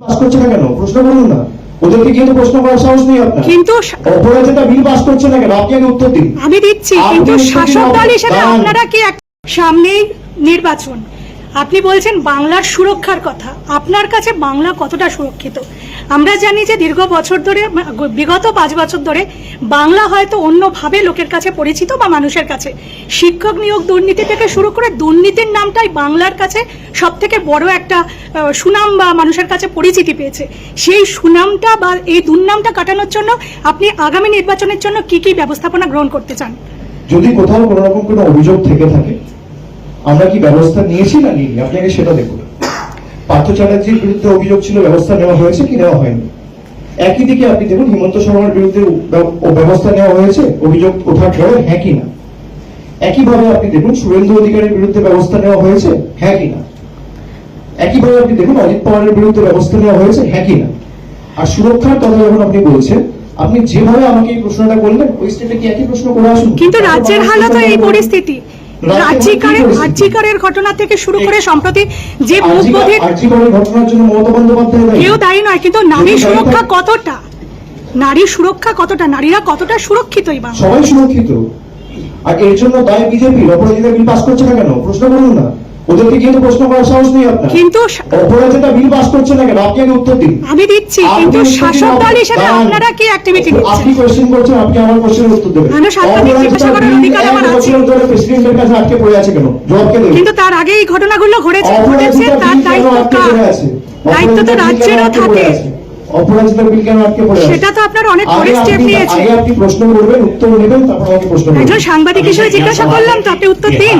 Pass করছে না কেন? প্রশ্ন করুন না। ওদেরকে কিন্তু প্রশ্ন করার সাহস নেই আপনার। কিন্তু অপরাজিতা বিল পাস করছে না কেন? আপনি আগে উত্তর দিন। আমি দিচ্ছি, কিন্তু শাসক দল হিসেবে আপনারা কি সামনেই নির্বাচন, আপনি বলছেন বাংলার সুরক্ষার কথা। আপনার কাছে বাংলা কতটা সুরক্ষিত? আমরা জানি যে দীর্ঘ বছর ধরে, বিগত 5 বছর ধরে বাংলা হয়তো অন্যভাবে লোকের কাছে পরিচিত বা মানুষের কাছে। শিক্ষক নিয়োগ দুর্নীতি থেকে শুরু করে দুর্নীতির নামটাই বাংলার কাছে সব থেকে বড় একটা সুনাম বা মানুষের কাছে পরিচিতি পেয়েছে। সেই সুনামটা বা এই দুর্নামটা কাটানোর জন্য আপনি আগামী নির্বাচনের জন্য কি কি ব্যবস্থাপনা গ্রহণ করতে চান? যদি কোথাও কোনো রকম কোনো অভিযোগ থেকে থাকে, আমরা কি ব্যবস্থা নিয়েছি না নিইনি, আপনি আগে সেটা দেখুন। পার্থ চ্যাটার্জির বিরুদ্ধে অভিযোগ ছিল, ব্যবস্থা নেওয়া হয়েছে কি নেওয়া হয়নি? একই দিকে আপনি দেখুন হিমন্ত শর্মার বিরুদ্ধে ব্যবস্থা নেওয়া হয়েছে অভিযোগ ওঠার পরে, হ্যাঁ কি না? একইভাবে আপনি দেখুন শুভেন্দু অধিকারীর বিরুদ্ধে ব্যবস্থা নেওয়া হয়েছে, হ্যাঁ কি না? একইভাবে আপনি দেখুন অজিত পাওয়ারের বিরুদ্ধে ব্যবস্থা নেওয়া হয়েছে, হ্যাঁ কি না? আর সুরক্ষার কথা যখন আপনি বলছেন, আপনি যেভাবে আমাকে এই প্রশ্নটা করলেন ওই স্টেটে কি একই প্রশ্ন করে আসুন। কিন্তু রাজ্যের হালত এই পরিস্থিতি, আর্জিকরের ঘটনা থেকে শুরু করে সম্প্রতি যে আর্জিকরের ঘটনার জন্য মমতা বন্দ্যোপাধ্যায় কেউ দায়ী নয়, কিন্তু নারী সুরক্ষা কতটা, নারী সুরক্ষা কতটা, নারীরা কতটা সুরক্ষিত? সবাই সুরক্ষিত। আর এর জন্য দায় বিজেপি। অপরাজিতা বিল পাস করছে না কেন? প্রশ্ন করুন না। ওদেরকে কিন্তু প্রশ্ন করার সাহস নেই আপনার। কিন্তু অপরাজিতা বিল পাস করছে না কেন? আপনি আগে উত্তর দিন। আমি দিচ্ছি, কিন্তু শাসক দল হিসেবে আপনারা কি অ্যাক্টিভিটি নিচ্ছেন? আপনি কোশ্চেন করছেন, আপনি আমার কোশ্চেনের উত্তর দেবেন। আমি সাংবাদিক জিজ্ঞাসা করার অধিকার আমার আছে। প্রেসিডেন্টের কাছে আটকে পড়ে আছে কেন? জবাব কে দেবে? কিন্তু তার আগে এই ঘটনাগুলো ঘটেছে, তার দায়িত্ব কার? দায়িত্ব তো রাজ্যেরও থাকে। অপরাজিতা বিল কেন আটকে পড়ে আছে? সেটা তো আপনার অনেক বড় স্টেপ নিয়েছে। আগে আপনি প্রশ্ন করবেন, উত্তর নেবেন, তারপর আমাকে প্রশ্ন করবেন। একজন সাংবাদিক হিসেবে জিজ্ঞাসা করলাম, তো আপনি উত্তর দিন।